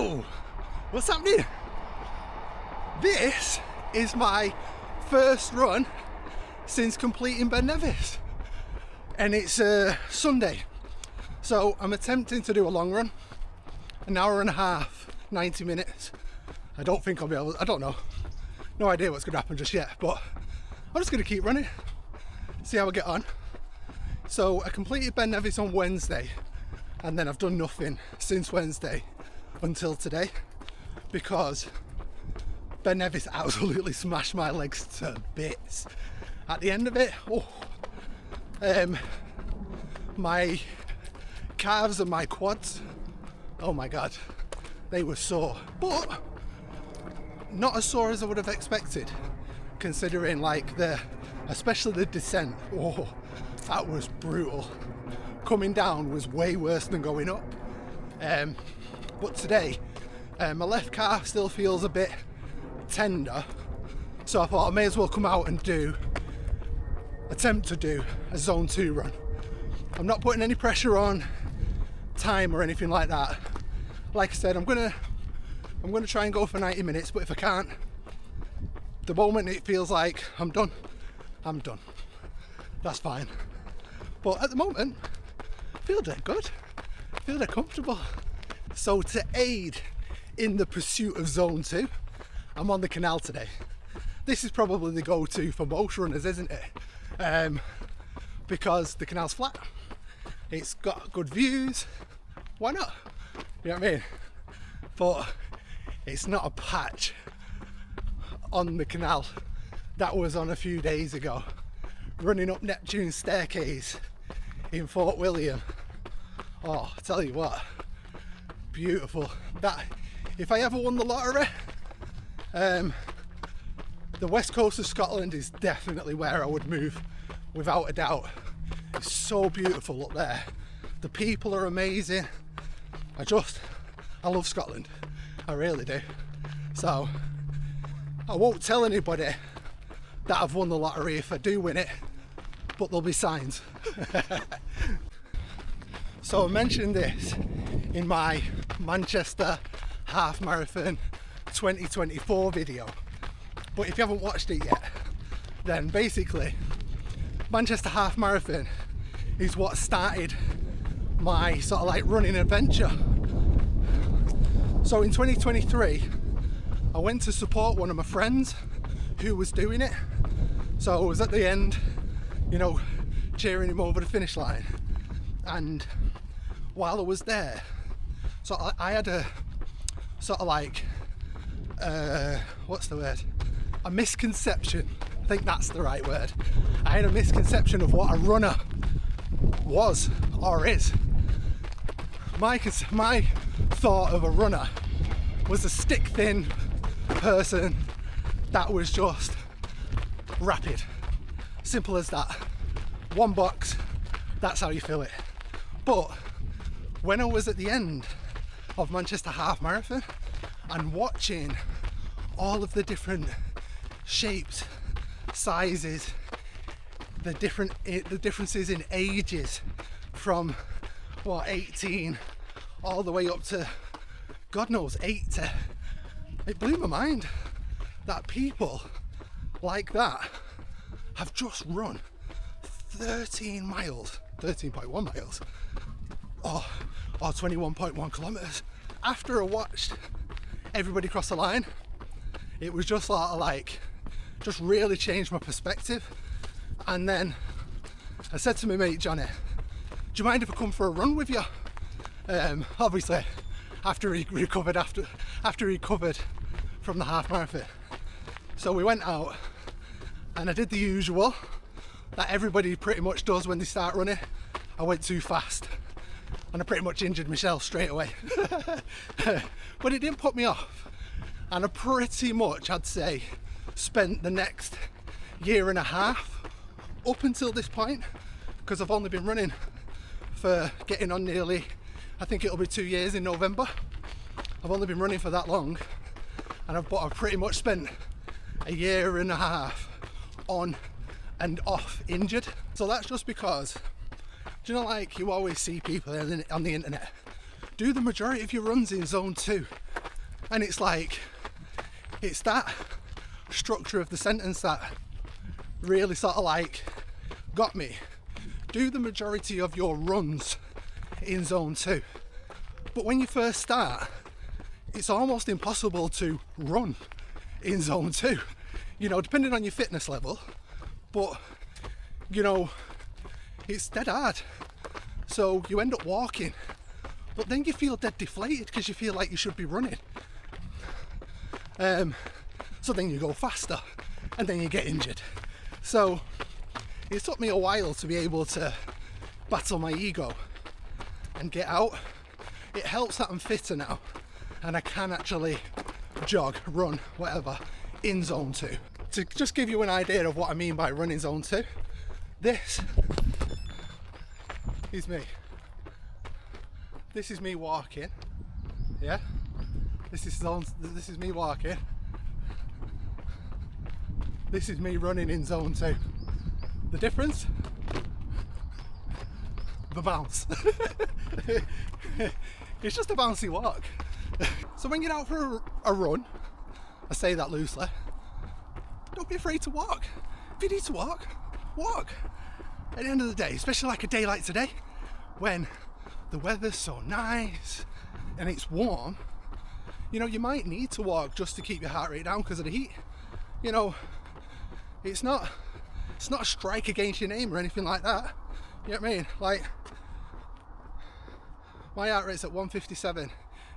Yo! What's happening? This is my first run since completing Ben Nevis. And it's Sunday. So I'm attempting to do a long run. An hour and a half, 90 minutes. I don't think I'll be able, I don't know. No idea what's going to happen just yet, but I'm just going to keep running. See how I get on. So I completed Ben Nevis on Wednesday, and then I've done nothing since Wednesday until today because Ben Nevis absolutely smashed my legs to bits. At the end of it, my calves and my quads, oh my god, they were sore, but not as sore as I would have expected, considering especially the descent. Oh, that was brutal. Coming down was way worse than going up. But today, my left calf still feels a bit tender, so I thought I may as well come out and attempt to do a zone 2 run. I'm not putting any pressure on time or anything like that. Like I said, I'm gonna try and go for 90 minutes, but if I can't, the moment it feels like I'm done, I'm done. That's fine. But at the moment, I feel dead good. I feel dead comfortable. So to aid in the pursuit of zone 2, I'm on the canal today. This is probably the go-to for most runners, isn't it? Because the canal's flat. It's got good views. Why not? You know what I mean? But it's not a patch on the canal that was on a few days ago, running up Neptune's staircase in Fort William. Oh, I tell you what, beautiful. That, if I ever won the lottery, the west coast of Scotland is definitely where I would move, without a doubt. It's so beautiful up there. The people are amazing. I love Scotland. I really do. So I won't tell anybody that I've won the lottery if I do win it, but there'll be signs. So I mentioned this in my Manchester Half Marathon 2024 video, but if you haven't watched it yet, then basically Manchester Half Marathon is what started my sort of like running adventure. So in 2023, I went to support one of my friends who was doing it. So I was at the end, cheering him over the finish line. And while I was there, so I had a sort of like, what's the word? A misconception. I think that's the right word. I had a misconception of what a runner was or is. My thought of a runner was a stick thin person that was just rapid. Simple as that. One box, that's how you fill it. But when I was at the end of Manchester Half Marathon and watching all of the different shapes, sizes, the differences in ages from 18 all the way up to God knows 80, it blew my mind that people like that have just run 13 miles, 13.1 miles, or 21.1 kilometers. After I watched everybody cross the line, it was just just really changed my perspective. And then I said to my mate Johnny, do you mind if I come for a run with you? Obviously after he recovered from the half marathon. So we went out and I did the usual that everybody pretty much does when they start running. I went too fast and I pretty much injured myself straight away. But it didn't put me off, and I pretty much, I'd say, spent the next year and a half up until this point, because I've only been running for getting on nearly, I think it'll be 2 years in November. I've only been running for that long, and I've pretty much spent a year and a half on and off injured. So that's just because, do you know, like you always see people on the internet do the majority of your runs in zone 2. And it's like, it's that structure of the sentence that really sort of like got me. Do the majority of your runs in zone 2. But when you first start, it's almost impossible to run in zone 2, you know, depending on your fitness level. But, you know, it's dead hard. So you end up walking, but then you feel dead deflated because you feel like you should be running. So then you go faster and then you get injured. So it took me a while to be able to battle my ego and get out. It helps that I'm fitter now and I can actually jog, run, whatever in zone 2. To just give you an idea of what I mean by running zone 2, this is me. This is me walking, yeah? This is me walking. This is me running in zone 2. The difference? The bounce. It's just a bouncy walk. So when you're out for a run, I say that loosely, don't be afraid to walk. If you need to walk, walk. At the end of the day, especially like a day like today, when the weather's so nice and it's warm, you know, you might need to walk just to keep your heart rate down because of the heat. You know, it's not a strike against your name or anything like that. You know what I mean? Like, my heart rate's at 157.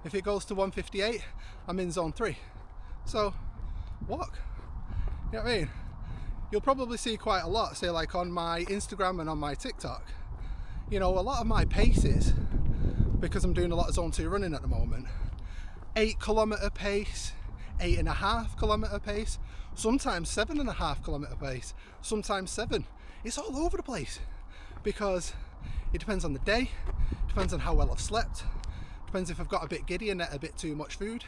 If it goes to 158, I'm in zone 3. So, walk. You know what I mean? You'll probably see quite a lot, say like on my Instagram and on my TikTok. You know, a lot of my paces, because I'm doing a lot of zone 2 running at the moment, 8 kilometre pace, 8.5 kilometre pace, sometimes 7.5 kilometre pace, sometimes 7. It's all over the place because it depends on the day, depends on how well I've slept, depends if I've got a bit giddy and ate a bit too much food.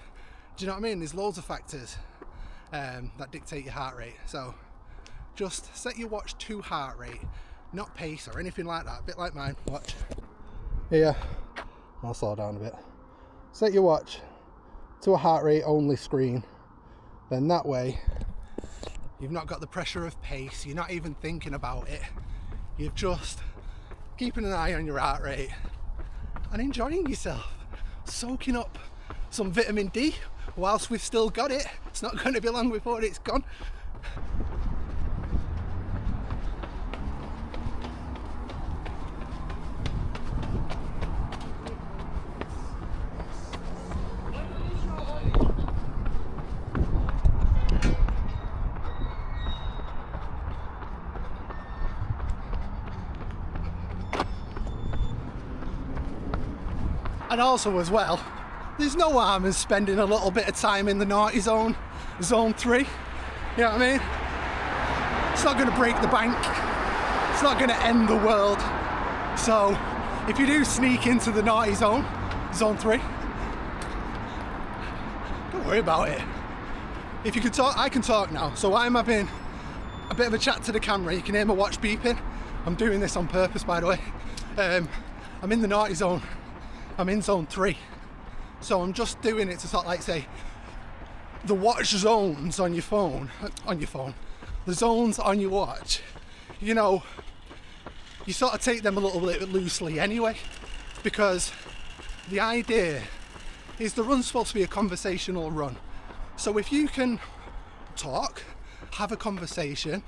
Do you know what I mean? There's loads of factors that dictate your heart rate. So just set your watch to heart rate, not pace or anything like that. A bit like mine. Watch. Here, I'll slow down a bit. Set your watch to a heart rate only screen. Then that way, you've not got the pressure of pace. You're not even thinking about it. You're just keeping an eye on your heart rate and enjoying yourself, soaking up some vitamin D whilst we've still got it. It's not going to be long before it's gone. And also as well, there's no harm in spending a little bit of time in the naughty zone, zone 3, you know what I mean? It's not going to break the bank, it's not going to end the world. So if you do sneak into the naughty zone, zone 3, don't worry about it. If you can talk, I can talk now. So I'm having a bit of a chat to the camera. You can hear my watch beeping. I'm doing this on purpose, by the way. I'm in the naughty zone. I'm in zone 3. So I'm just doing it to sort of like say, the watch zones on your phone, the zones on your watch, you know, you sort of take them a little bit loosely anyway, because the idea is the run's supposed to be a conversational run. So if you can talk, have a conversation,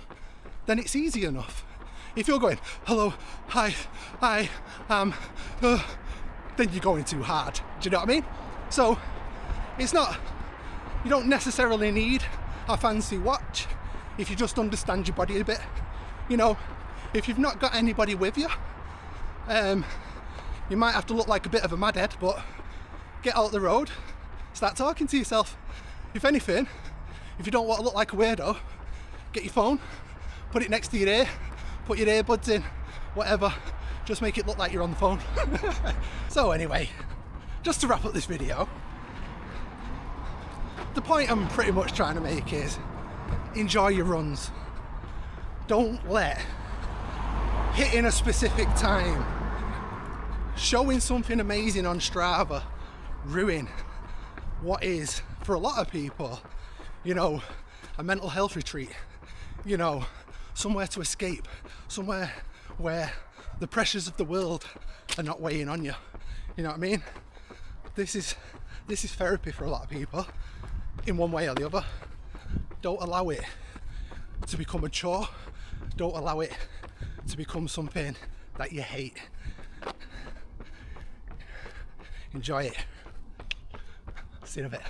then it's easy enough. If you're going, hello, hi, then you're going too hard. Do you know what I mean? So it's not, you don't necessarily need a fancy watch if you just understand your body a bit. You know, if you've not got anybody with you, you might have to look like a bit of a madhead, but get out the road, start talking to yourself. If anything, if you don't want to look like a weirdo, get your phone, put it next to your ear, put your earbuds in, whatever, just make it look like you're on the phone. So anyway, just to wrap up this video, the point I'm pretty much trying to make is enjoy your runs. Don't let hitting a specific time showing something amazing on Strava ruin what is, for a lot of people, you know, a mental health retreat, you know, somewhere to escape, somewhere where the pressures of the world are not weighing on you. You know what I mean? This is therapy for a lot of people, in one way or the other. Don't allow it to become a chore. Don't allow it to become something that you hate. Enjoy it. See you in a bit.